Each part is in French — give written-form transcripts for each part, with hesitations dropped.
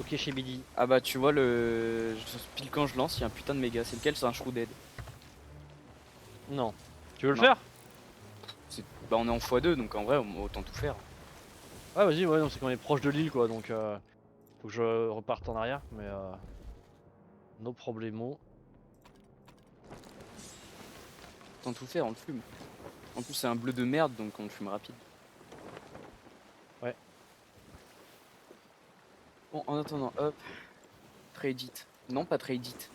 Ok, chez Billy. Ah bah tu vois pile quand je lance, il y a un putain de méga. C'est lequel? C'est un Shrouded. Non. Tu veux le Non. faire? Bah on est en x2 donc en vrai autant tout faire. Ouais, vas-y, ouais, non, c'est qu'on est proche de l'île quoi, donc faut que je reparte en arrière, mais no problemo. Autant tout faire, on le fume. En plus c'est un bleu de merde donc on le fume rapide. Ouais. Bon en attendant, hop. Trade it. Non pas trade it.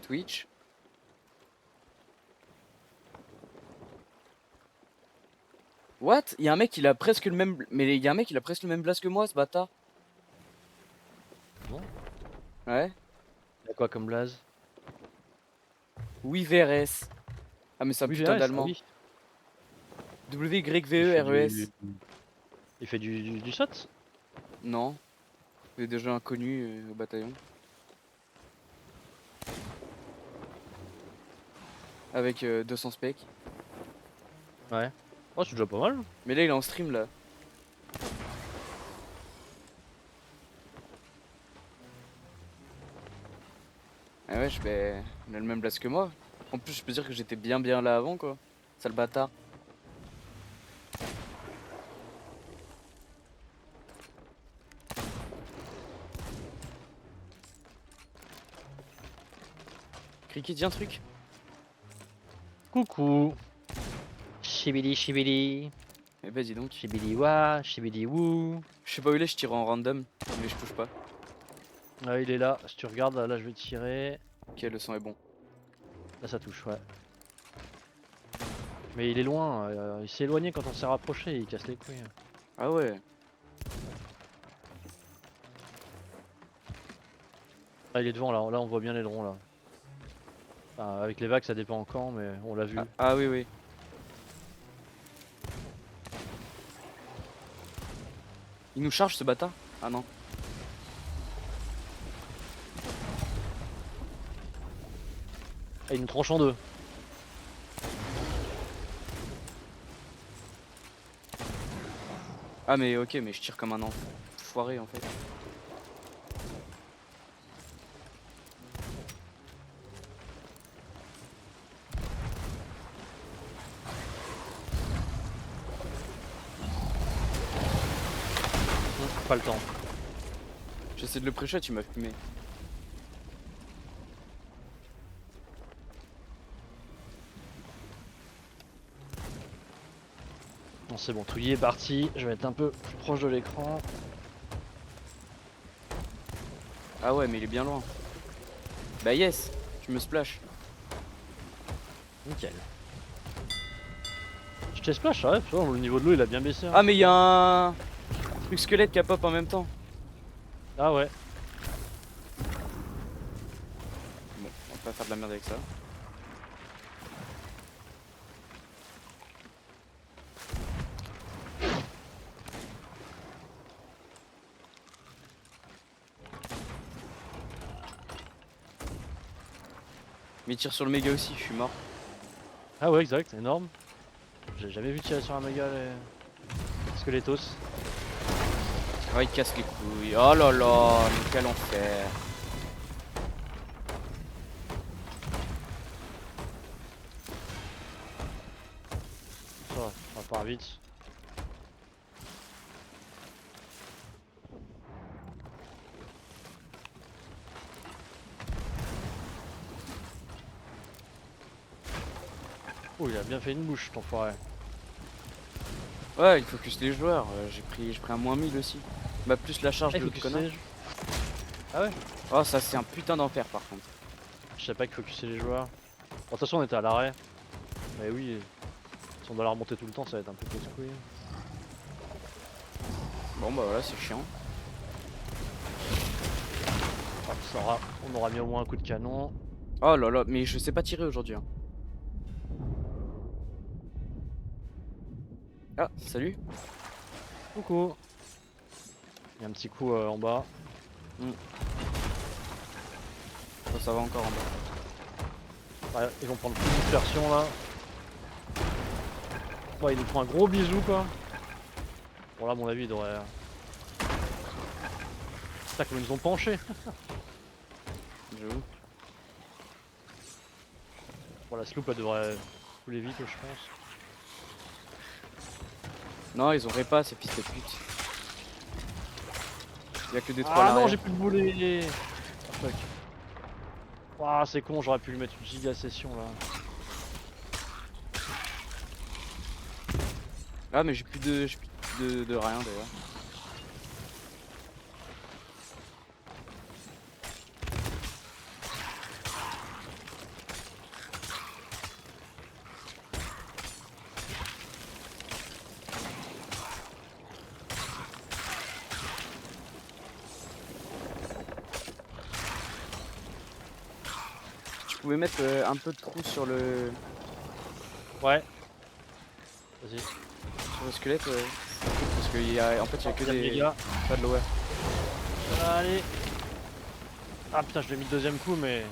Twitch. What? Il y a un mec il a presque le même. Mais il y a un mec il a presque le même blast que moi ce bâtard. Bon. Ouais. Y'a quoi comme blaze? Oui VRS. Ah mais c'est un Oui, putain VRS, ah d'allemand. oui. Il fait WYVERES. Il fait du SOT? Non. C'est déjà inconnu au bataillon. Avec 200 specs. Ouais. Oh, c'est déjà pas mal. Mais là il est en stream là. Ah ouais, il a le même blast que moi. En plus je peux dire que j'étais bien là avant quoi. Sale bâtard. Cricket, dis un truc. Coucou. Chibili chibili. Eh bah dis donc. Chibili wa, chibili wou. Je sais pas où il est, je tire en random. Mais je touche pas. Ah, il est là. Si tu regardes, là je vais tirer. Ok, le sang est bon. Là ça touche, ouais. Mais il est loin, il s'est éloigné quand on s'est rapproché, il casse les couilles. Ah ouais. Ah, il est devant là, là on voit bien l'aileron là. Enfin, avec les vagues ça dépend quand, mais on l'a vu. Ah oui oui. Il nous charge ce bâtard? Ah non. Ah, il nous tranche en deux. Ah mais ok, mais je tire comme un enfoiré en fait. Pas le temps. J'essaie de le pré-shot, il m'a fumé. Bon c'est bon, Touilly est parti, je vais être un peu plus proche de l'écran. Ah ouais, mais il est bien loin. Bah yes, tu me splash. Nickel. Je t'ai splash, ouais, tu vois, le niveau de l'eau il a bien baissé. Hein. Ah mais il y a un truc squelette qui a pop en même temps. Ah ouais. Bon, on va pas faire de la merde avec ça. Mais il tire sur le méga aussi, je suis mort. Ah ouais, exact, énorme. J'ai jamais vu tirer sur un méga les squelettos. Ah il casse les couilles. Oh là là, mais quel enfer. Ça part vite. Oh, il a bien fait une bouche, ton enfoiré. Ouais, il focus les joueurs. J'ai pris un moins 1000 aussi. Bah plus la charge Ah, de il l'autre focusait connard. les... Ah ouais. Oh ça c'est un putain d'enfer par contre. Je sais pas qu'il focusait les joueurs. Bon, de toute façon on était à l'arrêt. Mais oui, si on doit la remonter tout le temps ça va être un peu casse-couille. Bon bah voilà, c'est chiant. Ah, on aura mis au moins un coup de canon. Oh là là, mais je sais pas tirer aujourd'hui. Hein. Ah, salut. Coucou. Il y a un petit coup en bas. Ça va encore en bas. Ouais, ils vont prendre plus de dispersion là. Ouais, il nous prend un gros bisou quoi. Bon là à mon avis il devrait... Putain, comme ils nous ont penché. J'avoue. Bon, la sloop elle devrait couler vite, je pense. Non, ils ont répas ces fils de pute. Y'a que des 3 à Ah non, l'arrière. j'ai plus de boulet. Ah, fuck. Ouah, c'est con, j'aurais pu lui mettre une giga session là. Ah, mais j'ai plus de rien d'ailleurs. Tu pouvais mettre un peu de trou sur le Ouais. Vas-y. squelette, parce qu'il y a, en fait, il y a que Il y a le des méga. pas de lower. Allez. Ah putain, je l'ai mis le deuxième coup, mais.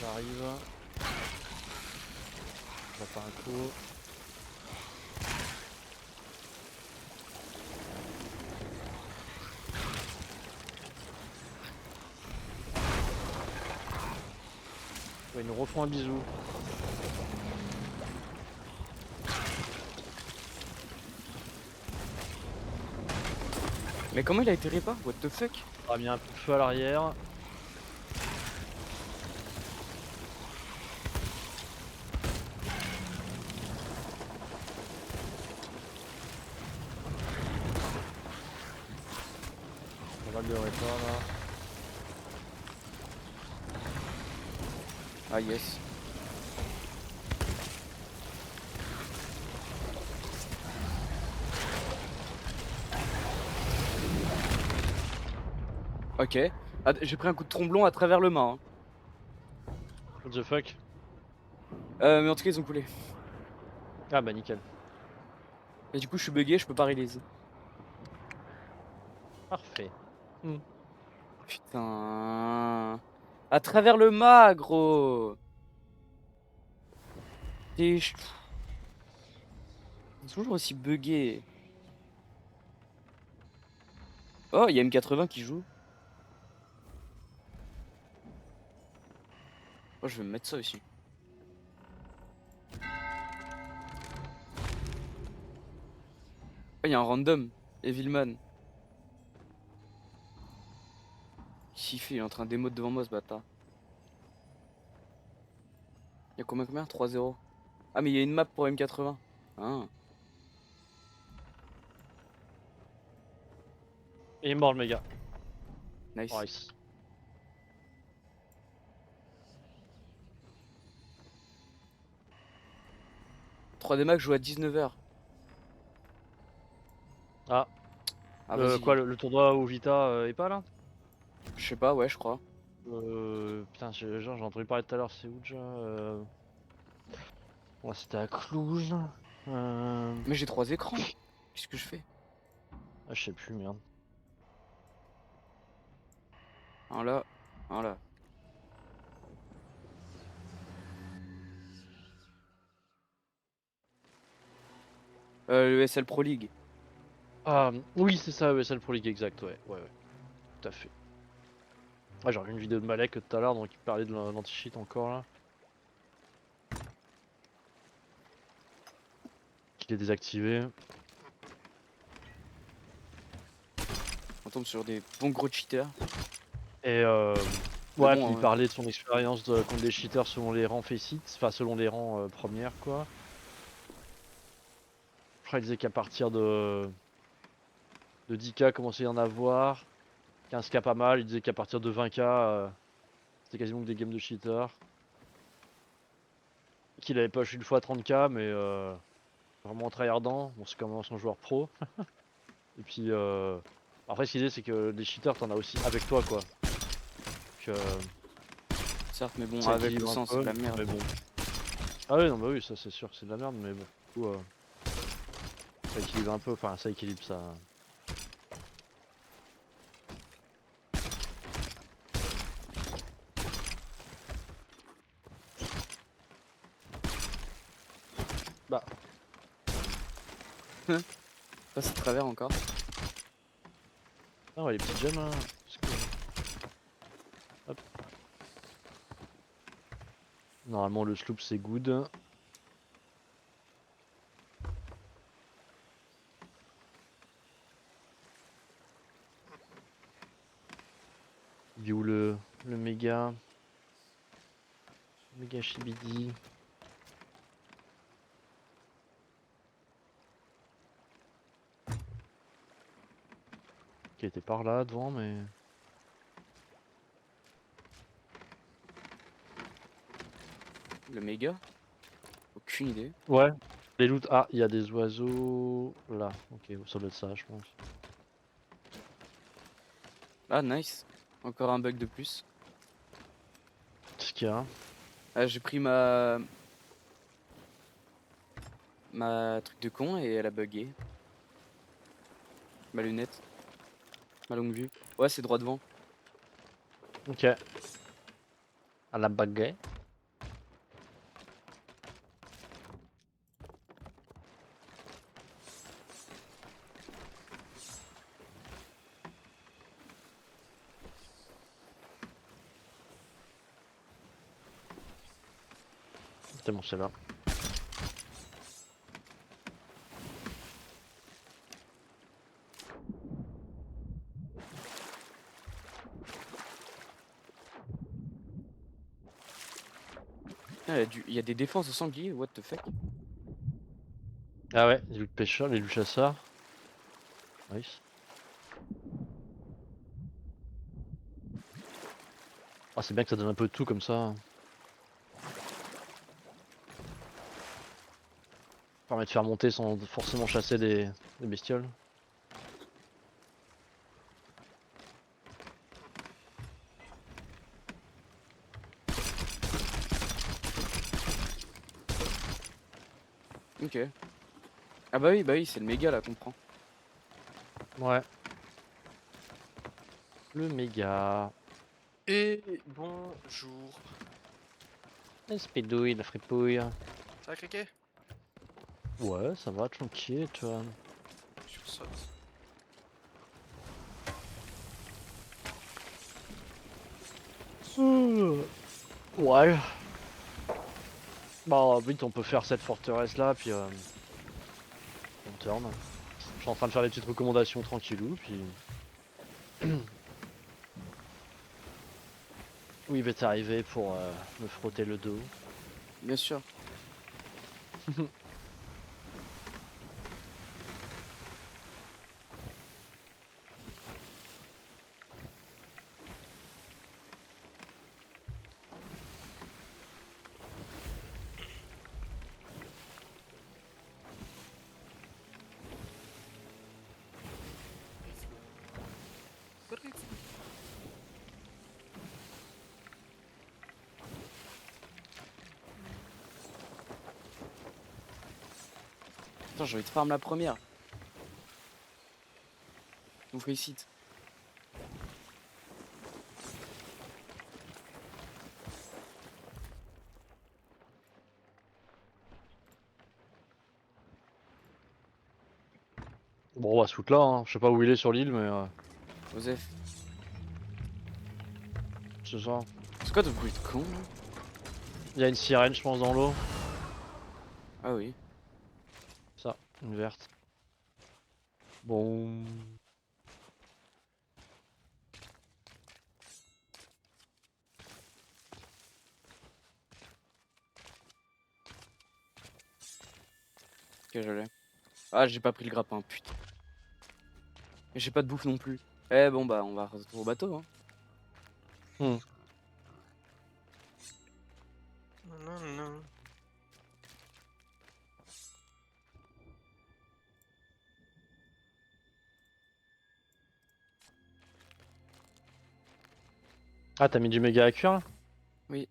J'arrive. Je vais faire un coup. Ouais, ils nous refont un bisou. Mais comment il a été répa? What the fuck? On a mis un coup de feu à l'arrière. On va le répa là. Ah yes. Ok. Ah, j'ai pris un coup de tromblon à travers le mât. Hein. What the fuck? Mais en tout cas, ils ont coulé. Ah bah nickel. Et du coup, je suis bugué, je peux pas release. Parfait. Putain. À travers le mât, gros. T'es toujours aussi bugué. Oh, il y a M80 qui joue. Oh, je vais me mettre ça aussi. Oh, il y a un random. Evilman. Qu'est-ce qu'il fait? Il est en train d'émote devant moi, ce bâtard. Il y a combien? 3-0. Ah, mais il y a une map pour M80. Ah. Et il est mort le méga. Nice. Nice. 3D Max joue à 19h. Ah. Ah, vas-y. Quoi, le tournoi où Vita est pas là? Je sais pas, ouais, je crois. Putain, j'ai entendu parler tout à l'heure, c'est où déjà ouais, c'était à Cluj. Mais j'ai 3 écrans. Qu'est-ce que je fais? Ah, je sais plus, merde. Un là, un là. Le SL Pro League. Ah, oui, c'est ça, ESL Pro League, exact, ouais, tout à fait. Ouais, j'ai revu une vidéo de Malek tout à l'heure, donc il parlait de l'anti-cheat encore là. Qu'il est désactivé. On tombe sur des bons gros cheaters. Et Mais ouais, bon, puis il parlait de son expérience contre des cheaters selon les rangs Faceit, enfin selon les rangs premières quoi. Je crois qu'il disait qu'à partir de 10K commençait à y en avoir, 15K pas mal, il disait qu'à partir de 20K c'était quasiment que des games de cheaters. Qu'il avait push une fois 30K mais vraiment en tryhardant, bon c'est comme un joueur pro. Et puis après ce qu'il disait c'est que les cheaters t'en as aussi avec toi quoi. Donc, certes, mais bon, ça avec équilibre ou un sans, c'est peu, de la merde. mais bon. Ah oui non bah oui ça c'est sûr que c'est de la merde mais bon du coup ça équilibre un peu, enfin ça équilibre ça. Bah. Passe à travers encore. Ah ouais, les petites gemmes, hein. Parce que- Hop. Normalement, le sloop c'est good. Il est où le méga? Méga Shibidi. Qui était par là devant, mais. Le méga? Aucune idée. Ouais. Les loot. Ah, il y a des oiseaux là. Ok, ça doit être ça, je pense. Ah, nice. Encore un bug de plus. Qu'est-ce qu'il y a? Ah, j'ai pris ma truc de con et elle a bugué. Ma lunette. Ma longue vue. Ouais, c'est droit devant. Ok. À la baguette. C'est bon, c'est là. Ah, il y a des défenses au sanglier, what the fuck? Ah ouais, les loups de pêcheurs, les loups chasseurs. Nice. Ah, c'est bien que ça donne un peu de tout comme ça. Permet de faire monter sans forcément chasser des bestioles. Ok. Ah bah oui, c'est le méga là qu'on prend. Ouais. Le méga. Et bonjour. Espédouille, la fripouille. Ça a craqué? Ouais, ça va, tranquille, tu vois. Je saute. Ouais. Bah vite, on peut faire cette forteresse là, puis on turn. Je suis en train de faire des petites recommandations tranquillou, puis... Oui, il va t'arriver pour me frotter le dos. Bien sûr. Attends, j'ai envie de farm la première. Je vous félicite. Bon, on va se foutre là, hein. Je sais pas où il est sur l'île, mais Osef. c'est ça. C'est quoi ton bruit de con là? Il y a une sirène, je pense, dans l'eau. Ah oui. Ça, une verte. Bon... Ok, je l'ai. Ah, j'ai pas pris le grappin, putain. Et j'ai pas de bouffe non plus. Eh bon bah on va retourner au bateau hein. Hmm. Non, non. Ah, t'as mis du méga à cuire là? Oui.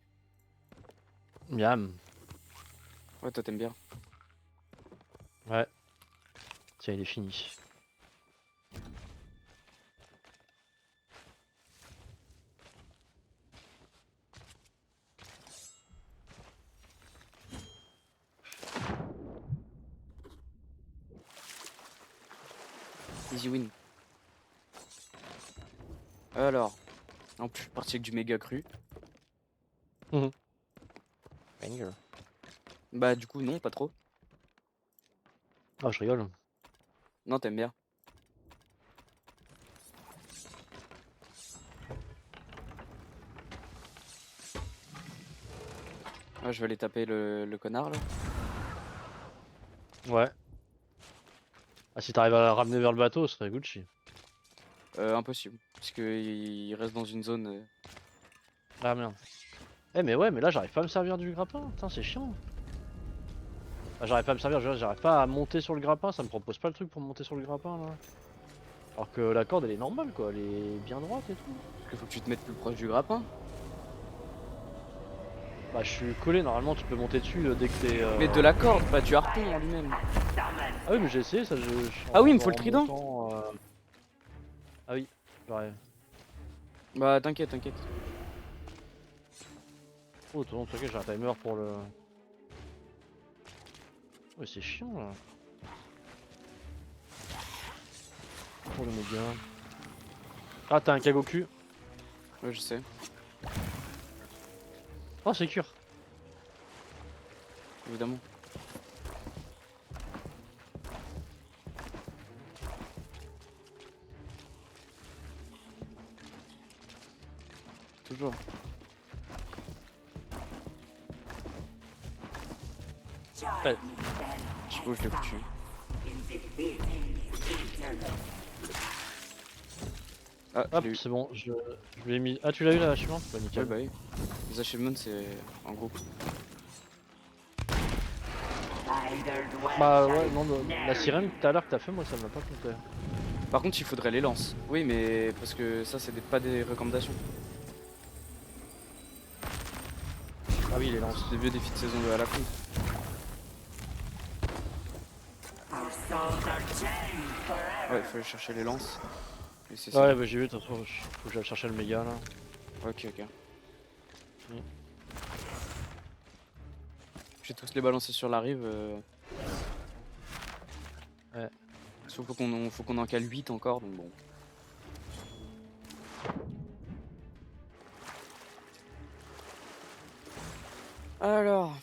Miam. Ouais, toi t'aimes bien. Ouais. Tiens, il est fini. Easy win. Alors, en plus, je suis parti avec du méga cru. Banger. Bah, du coup, non, pas trop. Ah, je rigole. Non, t'aimes bien. Ouais, je vais aller taper le connard là. Ouais. Ah, si t'arrives à la ramener vers le bateau, ce serait Gucci. Impossible. Parce qu'il reste dans une zone. Ah merde. Eh mais ouais, mais là j'arrive pas à me servir du grappin. Putain, c'est chiant. Ah, j'arrive pas à me servir, j'arrive pas à monter sur le grappin, ça me propose pas le truc pour monter sur le grappin là. Alors que la corde elle est normale quoi, elle est bien droite et tout. Parce qu'il faut que tu te mettes plus proche du grappin. Bah je suis collé, normalement tu peux monter dessus dès que t'es... Mais de la corde, pas du harpon en lui-même. Ah oui mais j'ai essayé ça, Ah oui, il me faut en le trident. montant, Ah oui, j'arrive. Bah, t'inquiète, t'inquiète. Oh t'inquiète, j'ai un timer pour le... Ouais c'est chiant là. Oh le méga. Ah t'as un Kagoku. Ouais, je sais. Oh c'est cure. Évidemment. Toujours. Ouais. Je sais pas où je l'ai foutu. Ah, je Hop l'ai eu. c'est bon, je l'ai mis... Ah tu l'as eu là, achievement? Bah Ouais, nickel. bah oui. Les achievements, c'est en groupe. Bah ouais, non, la sirène tout à l'heure que t'as fait, moi ça m'a pas compté. Par contre, il faudrait les lances. Oui, mais parce que ça, c'est pas des recommandations. Ah oui, les lances. C'est des vieux défis de saison de à la con. Ouais, il faut aller chercher les lances. Et c'est ça. Ouais, bah j'ai vu, de toute façon, faut que j'aille chercher le méga là. Ok, ok. Mm. Je vais tous les balancer sur la rive. Ouais. Faut qu'on en cale 8 encore, donc bon. Alors.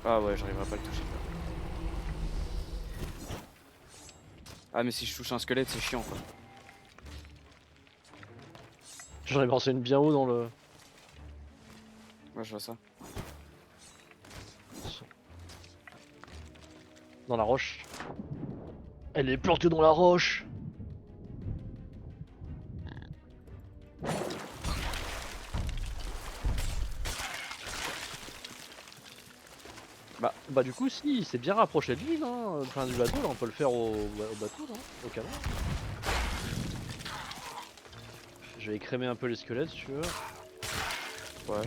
Ah ouais, j'arriverai pas à le toucher. Ah mais si je touche un squelette, c'est chiant quoi. J'en ai lancé une bien haut dans le... Ouais, je vois ça. Dans la roche. Elle est plantée dans la roche. Bah du coup si, il s'est bien rapproché de lui, non? Enfin du bateau, là on peut le faire au bateau, non? Au canon. Je vais écrémer un peu les squelettes si tu veux. Ouais.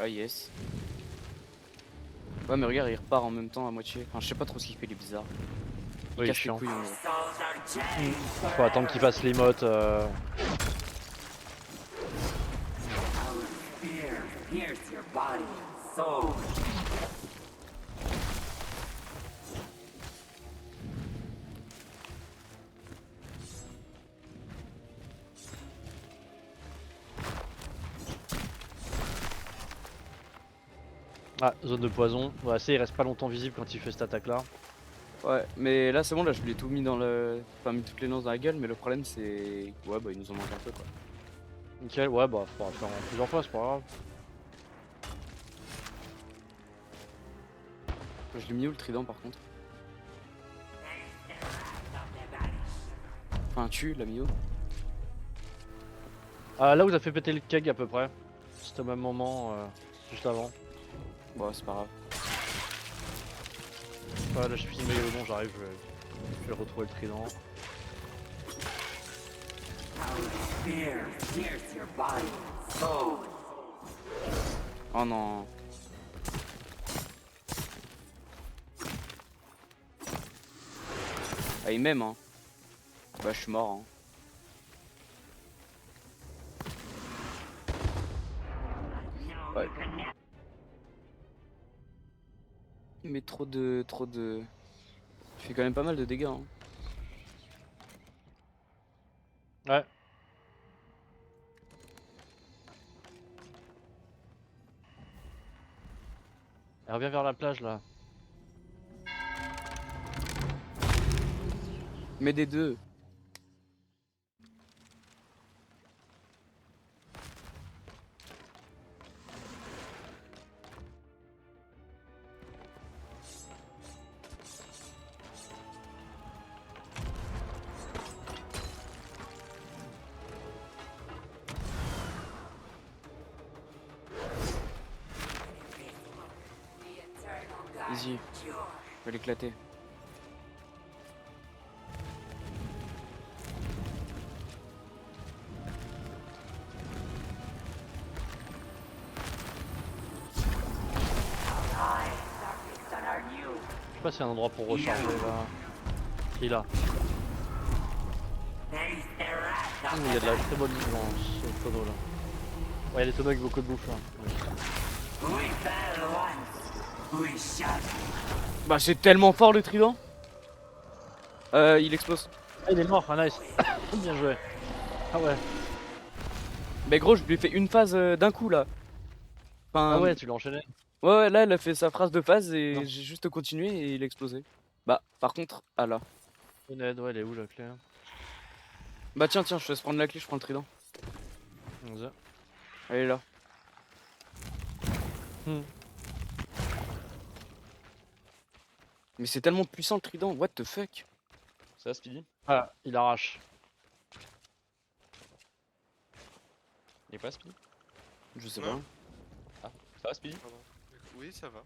Ah yes. Ouais mais regarde, il repart en même temps à moitié. Enfin je sais pas trop ce qu'il fait, il est bizarre. Il Oui, casse les chiant. couilles en gros. Faut attendre qu'il fasse l'émote. Ah, zone de poison. Ouais, il reste pas longtemps visible quand il fait cette attaque là. Ouais, mais là c'est bon, là je lui ai tout mis dans le... Enfin mis toutes les lances dans la gueule, mais le problème c'est... Ouais bah il nous en manque un peu quoi. Nickel, ouais bah faudra le faire en plusieurs fois, c'est pas grave. Je l'ai mis où le trident par contre? Enfin tu l'as mis où? Ah, là où vous a fait péter le keg à peu près. C'était au même moment, juste avant. Bon c'est pas grave. Ouais, là je suis filmé au nom, j'arrive, je vais retrouver le trident. Oh non. Ah, il m'aime, hein. Bah, je suis mort, hein. Ouais. Mais trop de... Il fait quand même pas mal de dégâts, hein. Ouais. Elle revient vers la plage là. Mais des deux. Easy. Je vais l'éclater. Je sais pas s'il y a un endroit pour recharger là. Qui est là. Il y a de la très bonne bouffe dans ce tonneau là. Ouais, il y a des tonneaux avec beaucoup de bouffe là. Bah, c'est tellement fort le trident. Il explose. Ah, il est mort, ah nice. Bien joué. Ah ouais. Mais gros, je lui ai fait une phase d'un coup là. Enfin, Ah ouais, tu l'as enchaîné. ouais, là, elle a fait sa phrase de phase et Non. j'ai juste continué et il a explosé. Bah, par contre, ah là. Une aide, ouais, elle est où la clé? Bah, tiens, je te laisse prendre la clé, je prends le trident. Vas-y. Elle est là. Mais c'est tellement puissant le trident, what the fuck? Ça va, Speedy? Ah, il arrache. Il est pas Speedy? Je sais Non. pas. Ça va, Speedy? Pardon. Oui, ça va.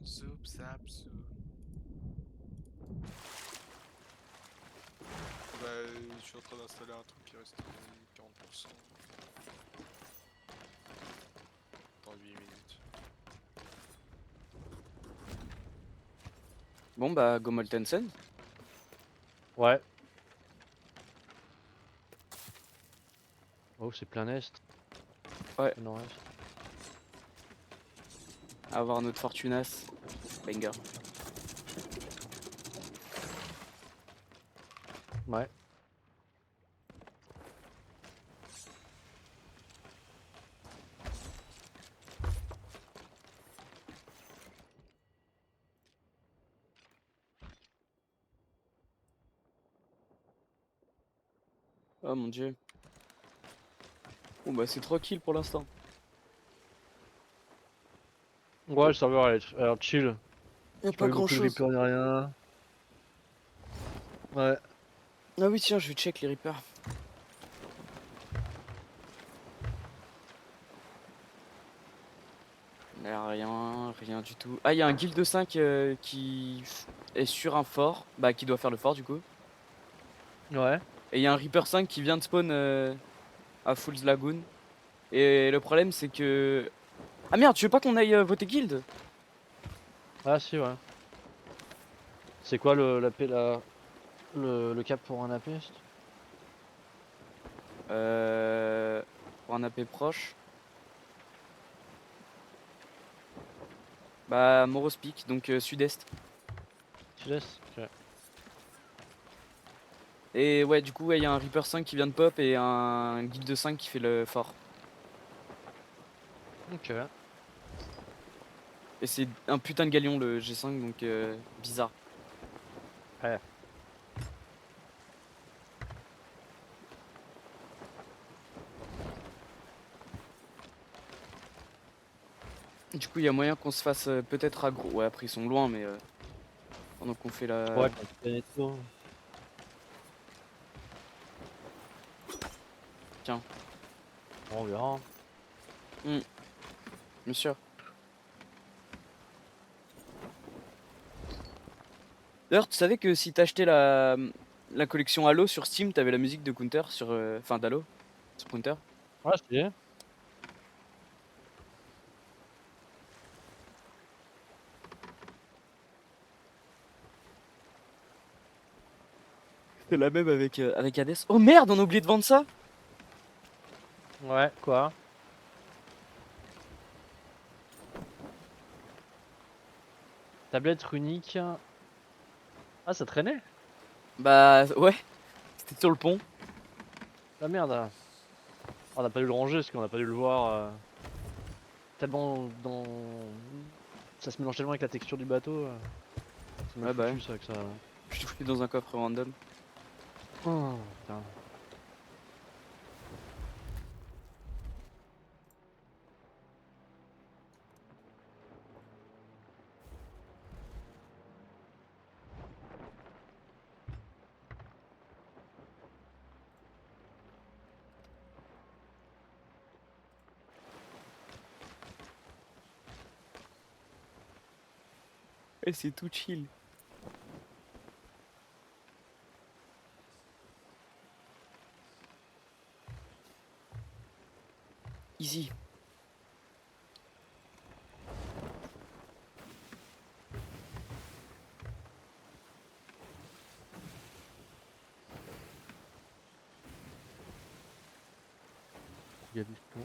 Zoup, zap, zou. Bah, je suis en train d'installer un truc qui reste 40%. Dans 8 minutes. Bon, bah, go Moltensen. Ouais. Oh, c'est plein est. Ouais. Nord-est. Avoir notre Fortunas. Banger. Ouais. Oh mon dieu. Bon, bah, c'est tranquille pour l'instant. Ouais, le serveur elle a l'air chill. Y'a Pas pas eu grand beaucoup de chose. reapers ni rien. Ouais. Ah oui, tiens, je vais check les Reapers. Rien du tout. Ah, il y a un guild 5 qui est sur un fort, bah qui doit faire le fort du coup. Ouais. Et il y a un Reaper 5 qui vient de spawn à Fool's Lagoon. Et le problème c'est que... Ah merde, tu veux pas qu'on aille voter guild? Ah si, ouais. C'est quoi le cap pour un AP? Pour un AP proche. Bah Moros Peak, donc sud-est. Sud-est? Ok. Et ouais, du coup, il y a un Reaper 5 qui vient de pop et un guild 5 qui fait le fort. Ok. Et c'est un putain de galion le G5, donc bizarre. Ouais. Du coup, il y a moyen qu'on se fasse peut-être aggro. Ouais, après ils sont loin, mais pendant qu'on fait la. Ouais, quand tu connais tout. Tiens. Bon, on verra. Bien sûr. D'ailleurs, tu savais que si t'achetais la collection Halo sur Steam, t'avais la musique de Counter sur. Enfin, d'Halo sur Counter. Ouais, c'est. C'est la même avec Hades. Oh merde, on a oublié de vendre ça. Ouais, quoi? Tablette runique. Ah, ça traînait? Bah ouais, c'était sur le pont. Ah merde. On n'a pas dû le ranger parce qu'on n'a pas dû le voir. Tellement dans. Ça se mélange tellement avec la texture du bateau. C'est mal Ouais, bah foutu ouais. ça que ça. Je l'ai foutu dans un coffre random. Oh, putain. Et c'est tout chill. Easy. Il y a du tout.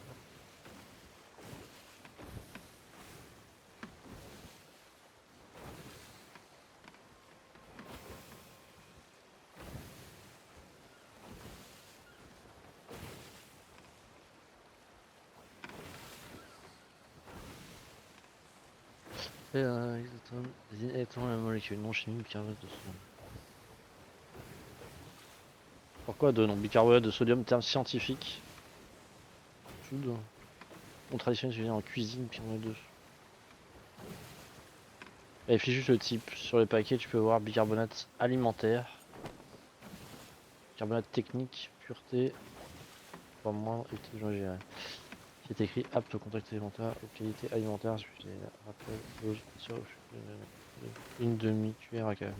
Les électrons, la molécule non chimique, bicarbonate de sodium. Pourquoi de non bicarbonate de sodium, terme scientifique? Soude. Bon, traditionnel, c'est en cuisine, bicarbonate de. Vérifie juste le type. Sur les paquets, tu peux voir bicarbonate alimentaire, bicarbonate technique, pureté, pas moins, gérer. C'est écrit apte au contact alimentaire, aux qualités alimentaires, rappel, dose, sur une demi-cuillère à café.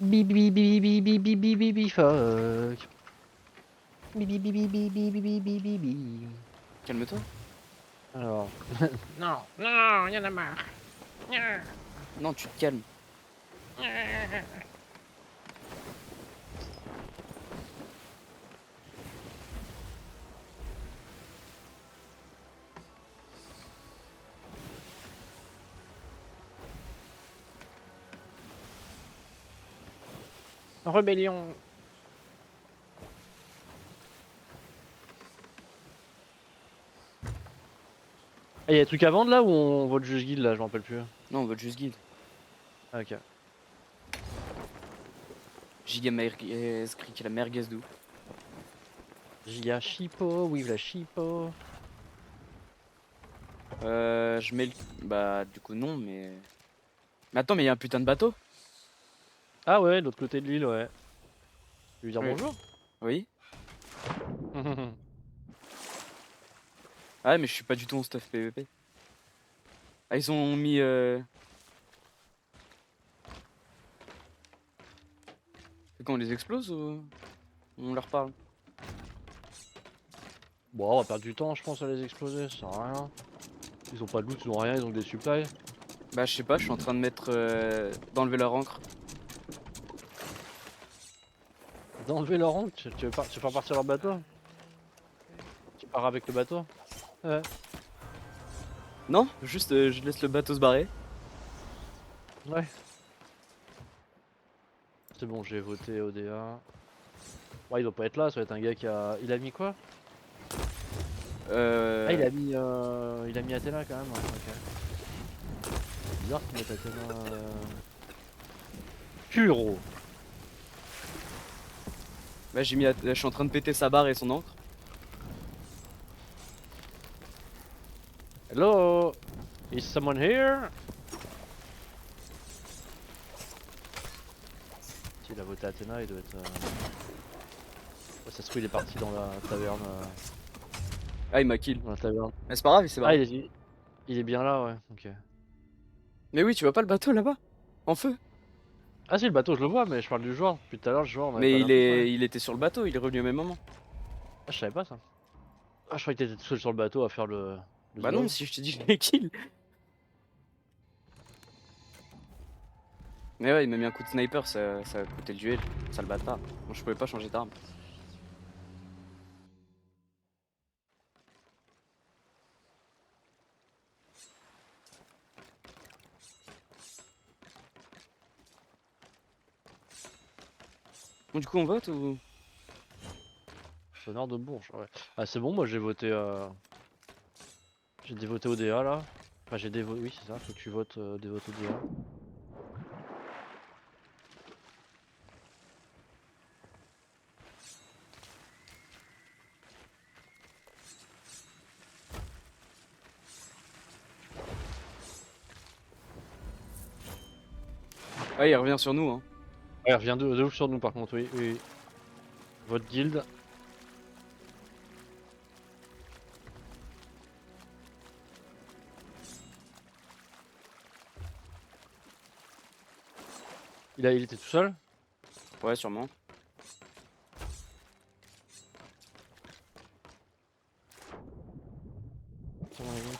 Bibi bibi bibi bibi bibi fuck. Bibi bibi bibi bibi bibi bibi. Calme-toi. Alors. Non, non, y'en a marre. Non, tu te calmes. Rébellion. Ah, y'a des trucs à vendre là ou on vote juste guild là, je m'en rappelle plus. Non, on va juste guild. Ah, ok. Giga merguez, la merguez d'où? Giga Chipo, oui la Chipo. Je mets le... Bah du coup non, mais... Mais attends, mais il y a un putain de bateau. Ah ouais, de l'autre côté de l'île, ouais. Tu veux dire Oui. bonjour? Oui. Ah mais je suis pas du tout en stuff PVP. Ah ils ont mis... C'est quand on les explose ou on leur parle? Bon, on va perdre du temps, je pense, à les exploser, ça sert à rien. Ils ont pas de loot, ils ont rien, ils ont que des supplies. Bah je sais pas, je suis en train de mettre... d'enlever leur encre. D'enlever leur encre, tu veux faire partir leur bateau? Tu pars avec le bateau? Ouais. Non, juste je laisse le bateau se barrer. Ouais. C'est bon, j'ai voté ODA. Ouais, il doit pas être là, ça va être un gars qui a... Il a mis quoi? Ah, il a mis Athéna quand même, ouais, ok. Bizarre qu'il mette Athéna... Kuro. Bah j'ai mis... Je suis en train de péter sa barre et son encre. Hello? Is someone here? S'il a voté Athéna, il doit être... Ouais, ça se trouve, il est parti dans la taverne. Ah il m'a kill. Dans la taverne. Mais c'est pas grave, il s'est Ah, barré. il est bien là, ouais, ok. Mais oui, tu vois pas le bateau là-bas? En feu? Ah si, le bateau, je le vois, mais je parle du joueur. Depuis tout à l'heure, le joueur, on avait Mais pas l'info, ouais. il était sur le bateau, il est revenu au même moment. Ah, je savais pas ça. Ah, je croyais que t'étais tout seul sur le bateau à faire le Bah non, slalom. si je te dis je l'ai kill. Mais ouais, il m'a mis un coup de sniper, ça a coûté le duel, sale bâtard. Moi je pouvais pas changer d'arme. Bon, du coup on vote ou? Sonneur de Bourges, ouais. Ah, c'est bon, moi j'ai voté. J'ai dévoté ODA là. Enfin, j'ai dévoté. Oui, c'est ça, faut que tu votes dévote ODA. Ouais, il revient sur nous, hein. Ouais, revient de ouf sur nous par contre, oui, oui. Votre guilde. Il était tout seul? Ouais, sûrement.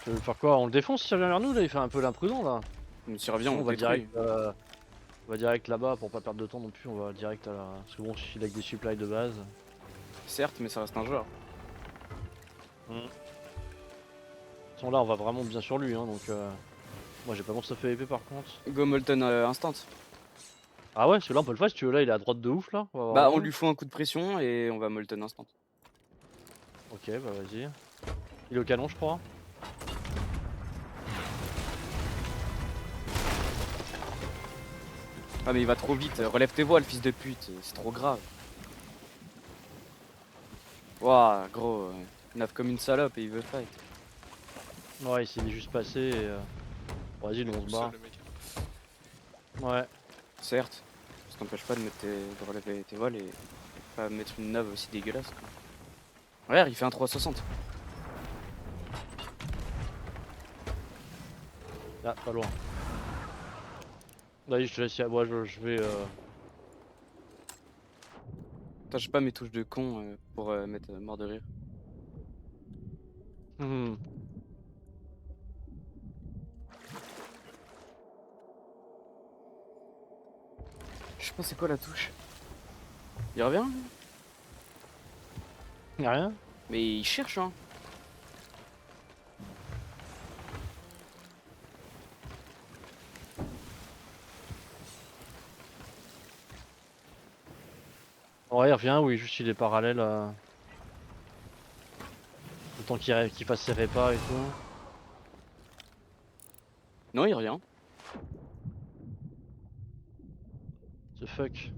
Tu veux faire quoi? On le défonce s'il revient vers nous là? Il fait un peu l'imprudent là. Mais s'il revient, On on va le détruit. direct, on va direct là-bas pour pas perdre de temps non plus. On va direct à la. Parce que bon, il a que des supplies de base. Certes, mais ça reste un joueur. De toute façon, là, on va vraiment bien sur lui, hein, donc. Moi, j'ai pas mon stuff épée par contre. Go Molten instant. Ah ouais, celui-là on peut le faire si tu veux. Là, il est à droite de ouf là. On va voir Bah, on vraiment. lui fout un coup de pression et on va Molten instant. Ok, bah vas-y. Il est au canon, je crois. Ah, mais il va trop vite. Relève tes voiles, fils de pute. C'est trop grave. Waouh, gros. Il nave comme une salope et il veut fight. Ouais, il s'est juste passé et. Bon, vas-y, nous on Tout se barre. seul, le mec. Ouais. Certes, ça t'empêche pas de relever tes voiles et pas mettre une nave aussi dégueulasse. Quoi. Regarde, il fait un 360. Ah, pas loin. Vas-y, je te laisse y aller. Ouais, je vais. Putain, j'ai pas mes touches de con pour mettre mort de rire. Hmm. Je sais pas c'est quoi la touche. Il revient lui? Y'a rien? Mais il cherche hein. Ouais, il revient, oui, juste il est parallèle à. Le temps qu'il fasse ses répas et tout. Non, il revient. The fuck.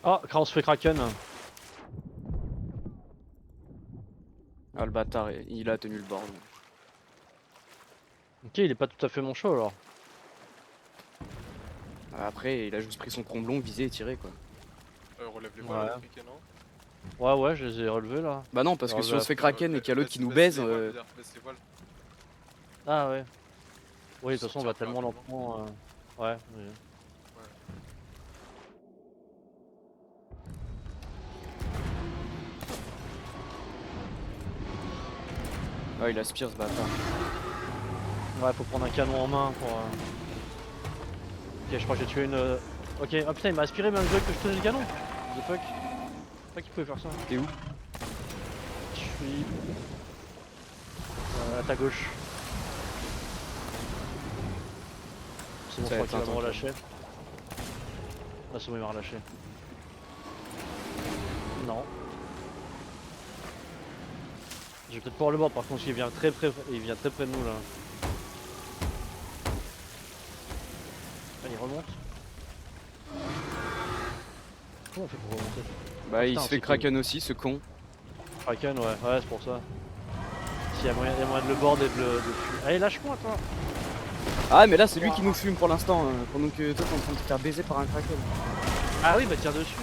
Ah, on se fait Kraken. Ah le bâtard, il a tenu le bord. lui. Ok, il est pas tout à fait mon show alors. Après, il a juste pris son tromblon, visé et tiré quoi. Relève les Ouais. voiles, l'Africain, non? Ouais, je les ai relevés là. Bah non, parce que Alors, si on là, se fait Kraken et qu'il y a l'autre qui nous Baisse baise, les voiles, Bédard, baisse les voiles. Ah ouais. Oui, de toute façon, on va Sortir tellement plus lentement. Ouais. Oui. ouais, il aspire ce bâtard. Ouais, faut prendre un canon en main pour. Ok, je crois que j'ai tué une. Ok, ah putain, il m'a aspiré malgré que je tenais le canon. The fuck. Je sais pas qu'il pouvait faire ça. T'es où? Je suis. À ta gauche. C'est bon, je Ça va crois être qu'il va me intense, relâcher. Ah, c'est bon, il m'a relâché. Non. Je vais peut-être pouvoir le board par contre, il vient très près de nous là. Ah, il remonte. Comment on fait pour remonter? Bah il putain, se fait c'est Kraken aussi, ce con. Kraken, ouais, c'est pour ça. S'il y a moyen de le board et de le fuir. Allez, lâche-moi toi! Ah mais là c'est lui qui nous fume pour l'instant, pendant que toi t'es en train de te faire baiser par un Kraken. Ah oui, bah tire dessus.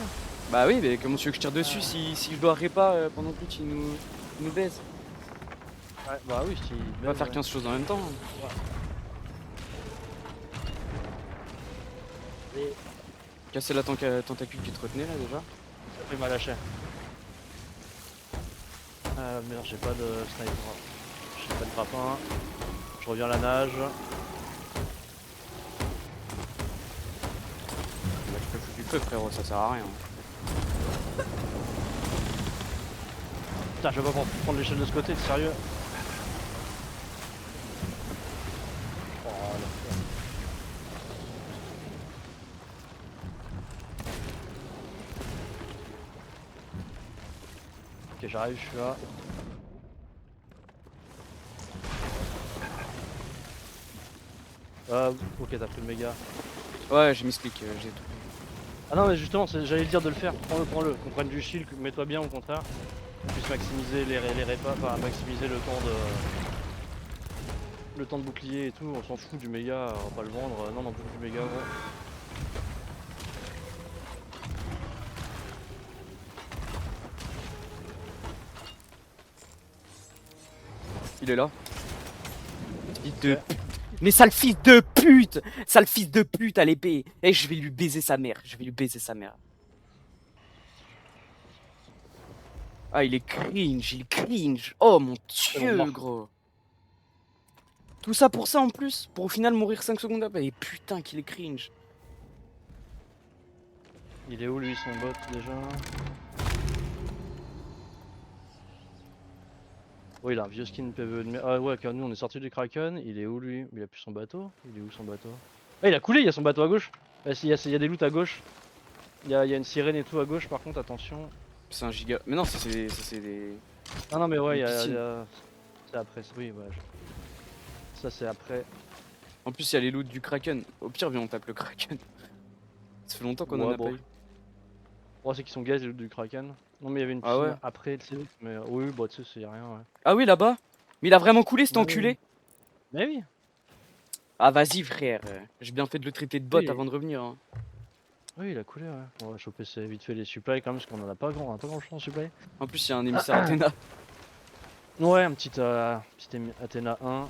Bah oui, mais comment tu veux que je tire dessus si je dois répa pendant que tu nous baise? Ouais, bah oui, si. On va faire 15 choses en même temps. Casser la tentacule qui te retenait là déjà. Il m'a lâché. Ah merde, j'ai pas de sniper. J'ai pas de grappin. Je reviens à la nage. Bah, je peux foutre du feu frérot, ça sert à rien. Putain, je vais pas prendre l'échelle de ce côté, t'es sérieux? Oh, la flemme. Ok, j'arrive, je suis là. Ok, t'as pris le méga. Ouais, j'ai mis ce clic, j'ai tout. Ah non, mais justement, j'allais te dire de le faire. Prends-le. Qu'on prenne du shield, mets-toi bien au contraire. Qu'on puisse maximiser les répas, enfin maximiser le temps de bouclier et tout. On s'en fout du méga, on va pas le vendre. Non, plus du méga, gros. Il est là. Fils de... Mais sale fils de pute! Sale fils de pute à l'épée! Eh, je vais lui baiser sa mère, Ah, il est cringe! Oh mon dieu, mort. gros! Tout ça pour ça en plus? Pour au final mourir 5 secondes après? Et putain qu'il est cringe! Il est où lui, son bot déjà? Oh, il a un vieux skin PvE de merde. Ah ouais, car nous on est sorti du Kraken. Il est où lui? Il a plus son bateau? Il est où son bateau? Ah, il a coulé, il y a son bateau à gauche. Il y a des loots à gauche. Il y a une sirène et tout à gauche, par contre, attention. C'est un giga. Mais non, ça c'est des. Ah non, mais ouais, Une c'est après, oui, ouais. Ça, c'est après. En plus, il y a les loots du Kraken. Au pire, viens, on tape le Kraken. Ça fait longtemps qu'on en Ouais, a bon. pas eu. Ouais, c'est qu'ils sont gaz les loots du Kraken. Non, mais il y avait une Ah piscine ouais. après, tu sais. Mais oui, bah, tu sais, c'est rien, ouais. Ah oui, là-bas? Mais il a vraiment coulé cet Ouais, enculé? Mais oui, Ah vas-y, frère. J'ai bien fait de le traiter de bot Oui. avant de revenir. Hein. oui, il a coulé, ouais. On va choper vite fait les supplies quand même, parce qu'on en a pas grand chose en supply. En plus, il y a un émissaire Athéna. Ouais, un petit Athéna 1.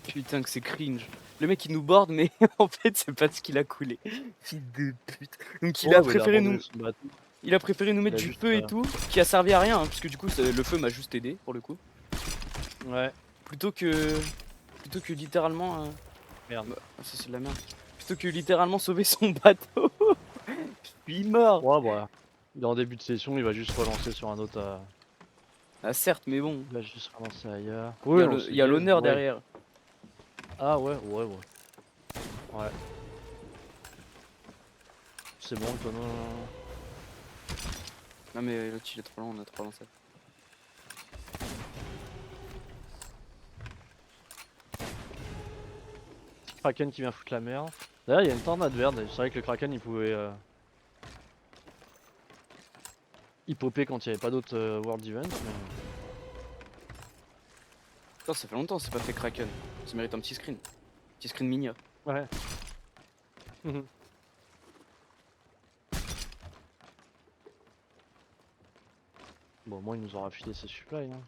Putain, que c'est cringe. Le mec, il nous borde, mais en fait, c'est parce qu'il a coulé. Fils de pute. Donc, il a préféré nous. Il a préféré nous mettre du feu et tout, qui a servi à rien, hein, puisque du coup, le feu m'a juste aidé pour le coup. Ouais. Plutôt que littéralement. Merde. Bah, ça, c'est de la merde. Plutôt que littéralement sauver son bateau. Je suis mort. Ouais, bah. Il est en début de session, il va juste relancer sur un autre. Ah, certes, mais bon. Il va juste relancer ailleurs. Il y a l'honneur derrière. Ah ouais. Ouais. C'est bon, le tonneau. Non, mais l'autre, il est trop long, on a trop lancé. Kraken qui vient foutre la merde. D'ailleurs, il y a une tornade verte. C'est vrai que le Kraken, il pouvait. Il popait quand il n'y avait pas d'autres World Events. Mais... Putain, ça fait longtemps que c'est pas fait Kraken. Ça mérite un petit screen. Petit screen mignon. Ouais. Bon, au moins, il nous aura filé ses supplies. Hein.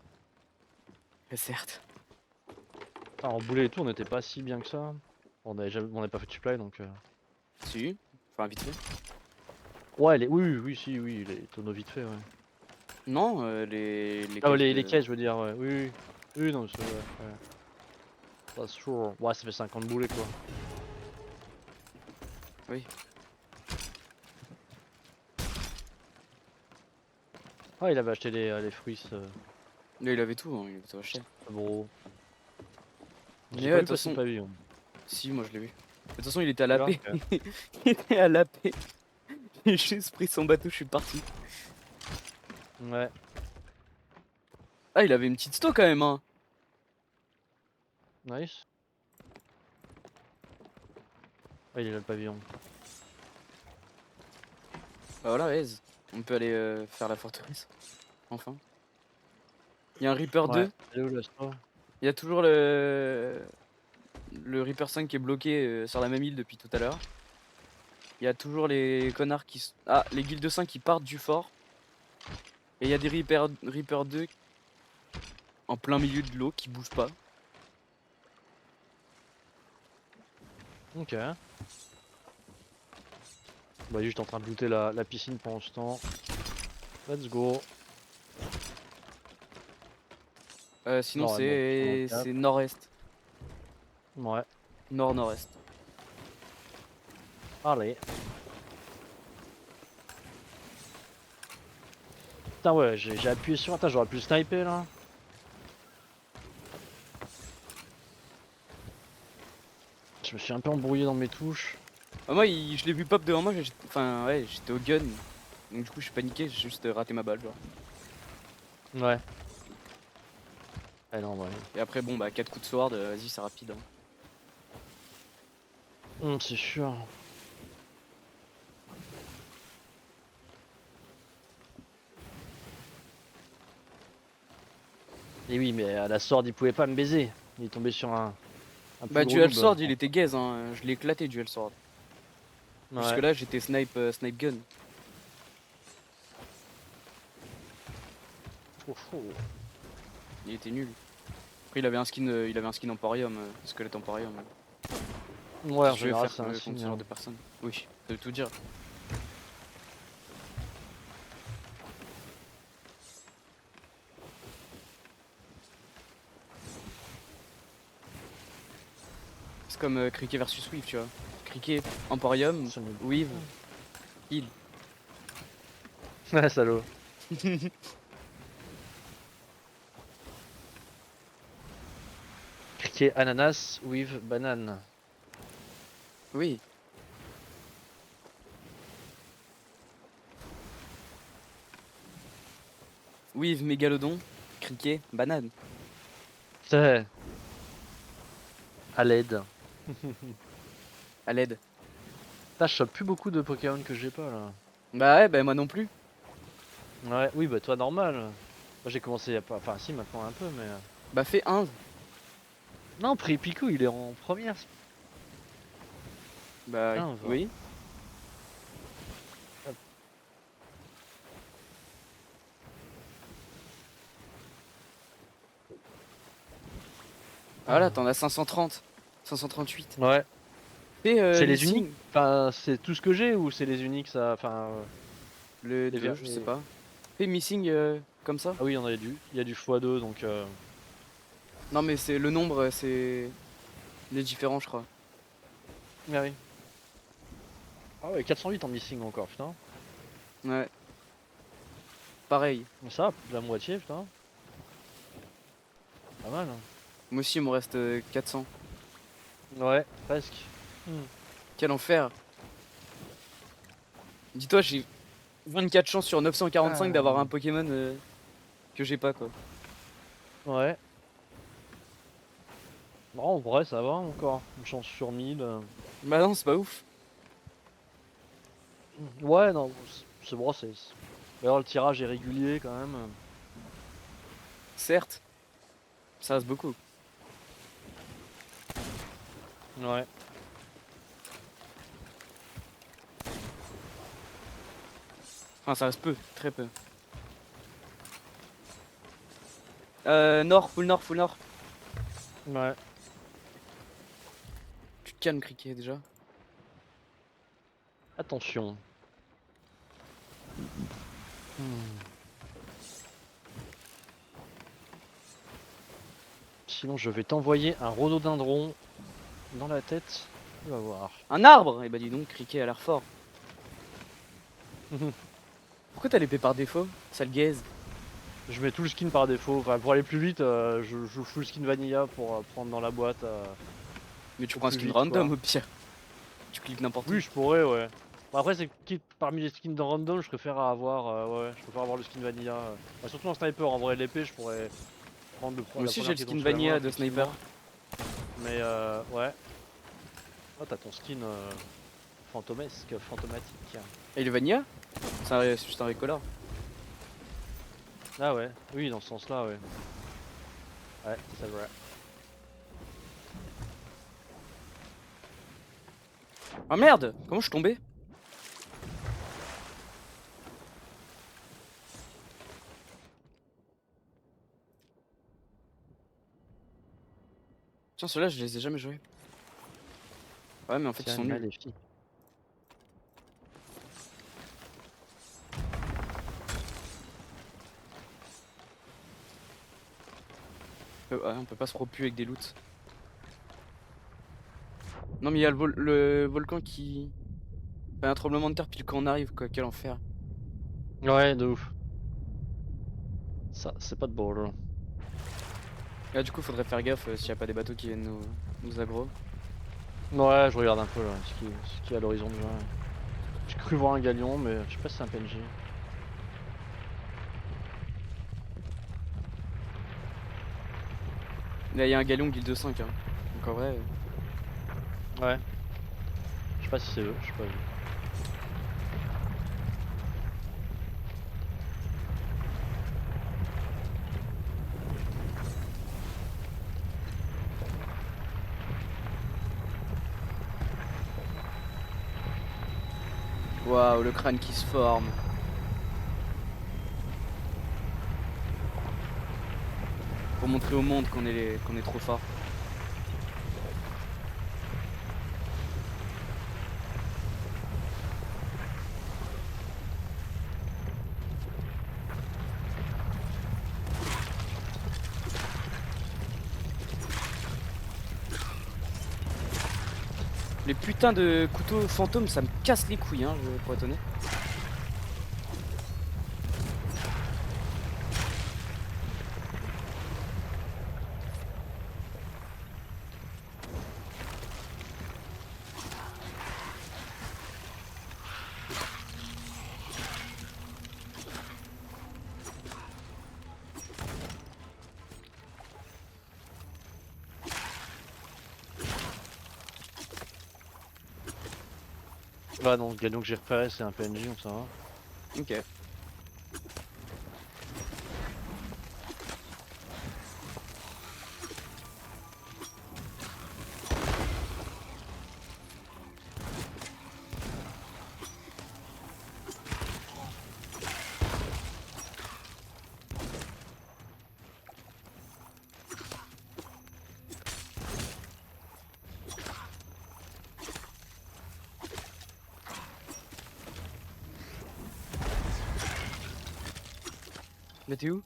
Et certes. Ah, en boulet et tout, on n'était pas si bien que ça. On n'avait pas fait de supply donc. Si. Enfin, vite fait. Ouais, oui, les tonneaux vite fait, ouais. Non, les Les caisses, je veux dire, ouais. Oui, non, c'est ouais. Pas sûr. Ouais, ça fait 50 boulets quoi. Oui. Ah, il avait acheté les fruits. Là, il avait tout, hein, il avait tout acheté. Gros. Mais J'ai ouais, pas de vu toute passer le façon- pavillon. Si, moi je l'ai vu. De toute façon, il était à la Alors paix. Il était à la paix. J'ai juste pris son bateau, je suis parti. Ouais. Ah, il avait une petite stock quand même, hein. Nice. Ah, il est là le pavillon. Bah voilà, aise. On peut aller faire la forteresse. Enfin. Il y a un Reaper 2. Elle est où la store? Il y a toujours le Reaper 5 qui est bloqué sur la même île depuis tout à l'heure. Il y a toujours les connards qui... Ah, les guildes 5 qui partent du fort. Et il y a des Reaper 2 en plein milieu de l'eau qui bougent pas. Ok. Bah juste en train de looter la piscine pendant ce temps. Let's go. Sinon Non, c'est non, nord-est. Ouais. Nord-nord-est. Allez. Putain ouais, j'ai appuyé sur... Attends, j'aurais pu le sniper là. Je me suis un peu embrouillé dans mes touches. Ah, moi, je l'ai vu pop devant moi, enfin ouais, j'étais au gun. Donc du coup, je suis paniqué, j'ai juste raté ma balle, genre. Ouais. Ah non, ouais. Et après, bon, bah 4 coups de sword, vas-y, c'est rapide. Hein. C'est sûr. Et oui, mais à la sword, il pouvait pas me baiser. Il est tombé sur un plus Bah, gros dual noob. sword, il était gaze, hein. Je l'ai éclaté, dual sword. Ouais. Jusque là, j'étais snipe gun. Il était nul. Après, il avait un skin Emporium, squelette Emporium. Ouais, en Je vais général, faire c'est un contre ce signe. genre de personne. Oui, ça veut tout dire. C'est comme Cricket versus Weave, tu vois. Cricket, Emporium, Weave, heal. Ouais, salaud. Criquet ananas with banane. Oui. Weave, mégalodon, criquet, banane. C'est. À l'aide. À l'aide. Putain, je chope plus beaucoup de Pokémon que j'ai pas là. Bah ouais, bah moi non plus. Ouais, oui, bah toi normal. Moi j'ai commencé il y a pas. Enfin, si, maintenant un peu, mais. Bah fais 1. Non, Picou, il est en première. Bah Ah, oui. Ah là, t'en as 530. 538. Ouais. Fais C'est les missing. uniques. Enfin, c'est tout ce que j'ai ou c'est les uniques ça. Enfin. Le les 2, je sais pas. Fais missing comme ça. Ah oui, il y a du x2 donc. Non mais c'est le nombre, c'est les différents, je crois. Ah oui. Ah ouais, 408 en missing encore, putain. Ouais. Pareil. Ça, plus de la moitié, putain. Pas mal. Hein. Moi aussi, il me reste 400. Ouais, presque. Quel enfer. Dis-toi, j'ai 24 chances sur 945 d'avoir un Pokémon que j'ai pas, quoi. Ouais. Non, en vrai, ça va encore. Une chance sur 1000. Bah non, c'est pas ouf. Ouais, non, c'est bon, c'est. D'ailleurs, le tirage est régulier quand même. Certes. Ça reste beaucoup. Ouais. Enfin, ça reste peu, très peu. Nord, full nord, full nord. Ouais. Tu te calmes, Cricket, déjà. Attention. Sinon, je vais t'envoyer un rhododendron dans la tête. Tu vas voir. Un arbre. Eh bah dis donc, Cricket a l'air fort. Pourquoi t'as l'épée par défaut? Sale gaze. Je mets tout le skin par défaut. Enfin, pour aller plus vite, je joue full skin vanilla pour prendre dans la boîte. Mais tu au prends un plus skin vite, random quoi. au pire. Tu cliques n'importe où. Oui, je pourrais, ouais. Bon, après, c'est qui parmi les skins de random, je préfère avoir, ouais, je préfère avoir le skin vanilla. Bah, surtout en sniper, en vrai, l'épée, je pourrais prendre le Moi aussi, la j'ai le première qui skin tombe sous la vanilla main, de sniper. effectivement. Mais ouais. Oh, t'as ton skin fantomesque, fantomatique. Et il est vanilla? C'est juste un recolor. Ah ouais, oui, dans ce sens-là, ouais. Ouais, c'est vrai. Oh merde! Comment je suis tombé? Tiens, ceux-là, je les ai jamais joués. Ouais, mais en fait, ils Tiens, sont il y a nuls. les filles. Ouais, on peut pas se repu avec des loots. Non, mais il y a le volcan qui. Enfin, un tremblement de terre pile quand on arrive, quoi. Quel enfer. Ouais, de ouf. Ça, c'est pas de bol. Là, du coup, faudrait faire gaffe s'il y a pas des bateaux qui viennent nous aggro. Ouais, je regarde un peu là, ce qui est à l'horizon déjà. J'ai cru voir un galion, mais je sais pas si c'est un PNJ. Là, il y a un galion guilde de 5. Hein. Donc en vrai. Ouais. Je sais pas si c'est eux, je sais pas vu. Waouh, le crâne qui se forme. Pour montrer au monde qu'on est trop fort. Les putains de couteaux fantômes, ça me casse les couilles, hein, pour être honnête. Ouais, non, le galion que j'ai repéré, c'est un PNJ, donc ça va. Ok. Mais t'es où?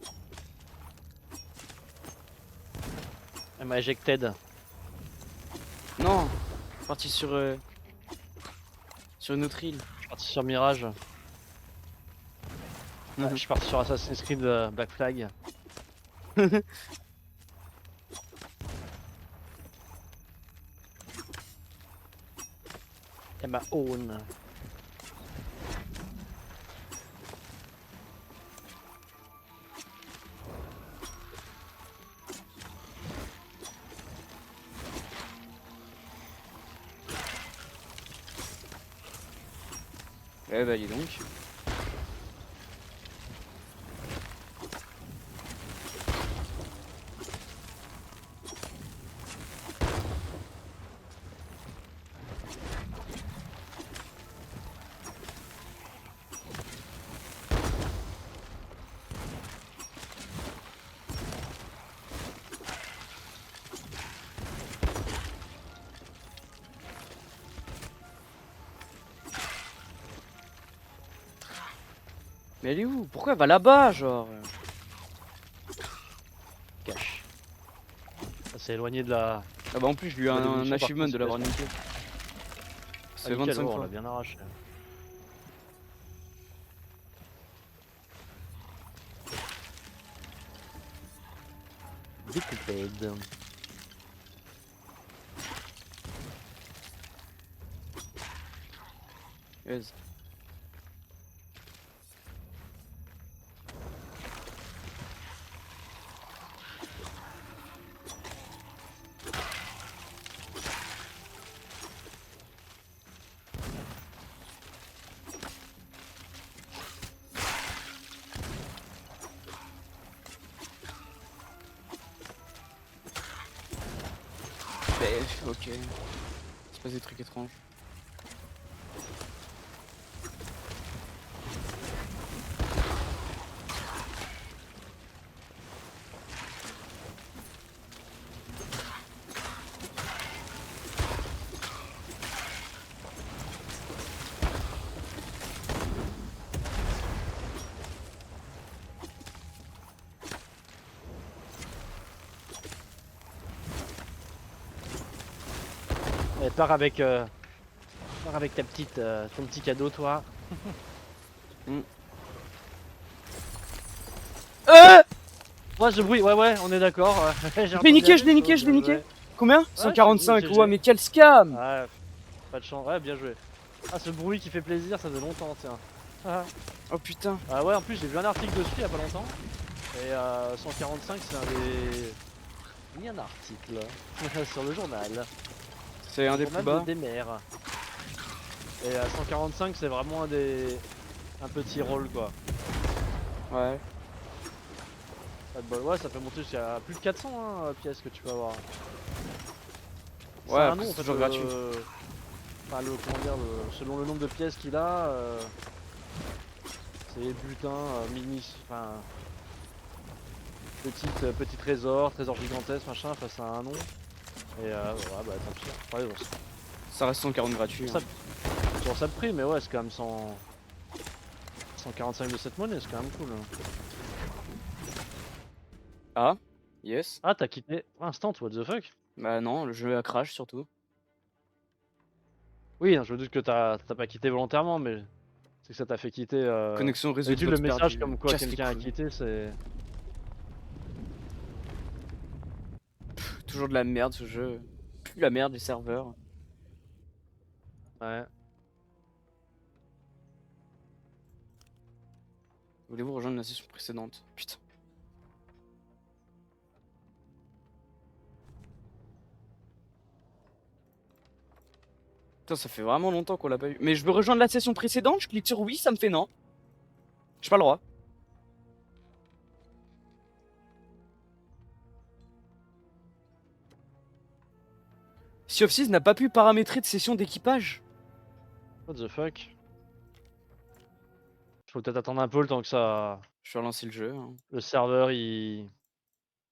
Elle m'a ejected. Non, parti sur une autre île. Je suis parti sur Mirage. Je suis parti sur Assassin's Creed Black Flag. Elle m'a own. Eh bah dis donc. Mais elle est où? Pourquoi elle va là-bas, genre? Cache. Ça s'est éloigné de la. Ah bah en plus, je lui ai La un dévolution par achievement contre, de l'avoir c'est niqué. Ah, Ça fait nickel, 25 oh, on fois. l'a bien arraché. Découped. Yes. Ok. C'est pas des trucs étranges. Allez, pars avec ta petite, ton petit cadeau, toi. Ouais, ce bruit, ouais, on est d'accord. Je l'ai niqué, je l'ai niqué, je l'ai niqué. Combien? je 145, suis ouais, mais quel scam! Ouais, pas de chance, ouais, bien joué. Ah, ce bruit qui fait plaisir, ça fait longtemps, tiens. Ah, Oh putain. ouais, en plus, j'ai vu un article dessus il y a pas longtemps. Et 145, c'est un des. Il y a un article sur le journal. C'est un des plus bas. Des mers. Et 145, c'est vraiment un petit rôle quoi. Ouais. Pas de bol. Ouais, ça peut monter jusqu'à plus de 400 pièces que tu peux avoir. C'est Ouais, un après, nom, en c'est fait, toujours gratuit. Enfin, comment dire, selon le nombre de pièces qu'il a, c'est butin, mini, enfin, petit trésor gigantesque, machin, enfin, ça a un nom. Et ouais, bah tant pis. Ouais, bon, Ça reste 140 gratuit. ça, sur ça de prix, mais ouais, c'est quand même 145 de cette monnaie, c'est quand même cool. Ah, yes. Ah, t'as quitté Instant, what the fuck? Bah non, le jeu a crash surtout. Oui, hein, je me doute que t'as pas quitté volontairement, mais c'est que ça t'a fait quitter. Connexion réseau D'habitude, le Xbox message perdu. comme quoi Casse les quelqu'un a couilles. quitté, c'est. Toujours de la merde ce jeu. Plus la merde du serveur. Ouais. Voulez-vous rejoindre la session précédente? Putain. Putain, ça fait vraiment longtemps qu'on l'a pas eu. Mais je veux rejoindre la session précédente, je clique sur oui, ça me fait non. J'ai pas le droit. Sea of Thieves n'a pas pu paramétrer de session d'équipage. What the fuck? Faut peut-être attendre un peu le temps que ça. Je vais relancer le jeu. Hein. Le serveur il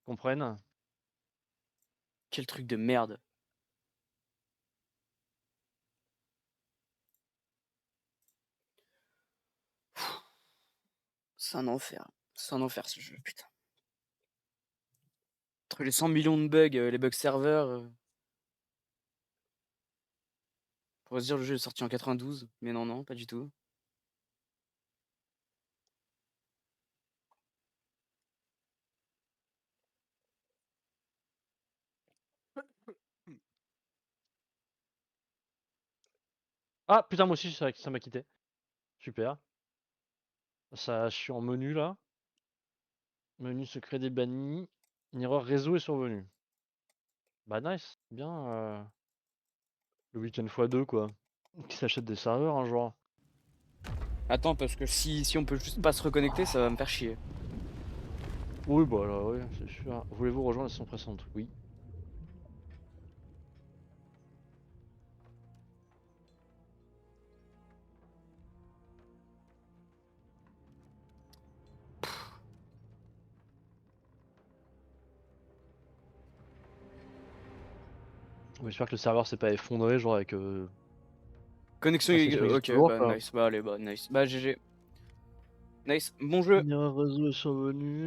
comprenne. Quel truc de merde. C'est un enfer. C'est un enfer ce jeu, putain. Entre les 100 millions de bugs, les bugs serveurs. On pourrait se dire le jeu est sorti en 92, mais non, pas du tout. Ah putain, moi aussi ça m'a quitté. Super. Ça, je suis en menu là. Menu secret des bannis. Une erreur réseau est survenue. Bah nice, bien le week-end x2 quoi. Qui s'achète des serveurs un jour. Attends, parce que si on peut juste pas se reconnecter, ça va me faire chier. Oui bah là oui, c'est sûr. Voulez-vous rejoindre la session précédente? Oui. J'espère que le serveur s'est pas effondré genre avec Connexion, la session existe ok, toujours, bah quoi. nice, bah allez, bah nice. Bah GG. Nice, bon jeu. Une erreur réseau est survenue.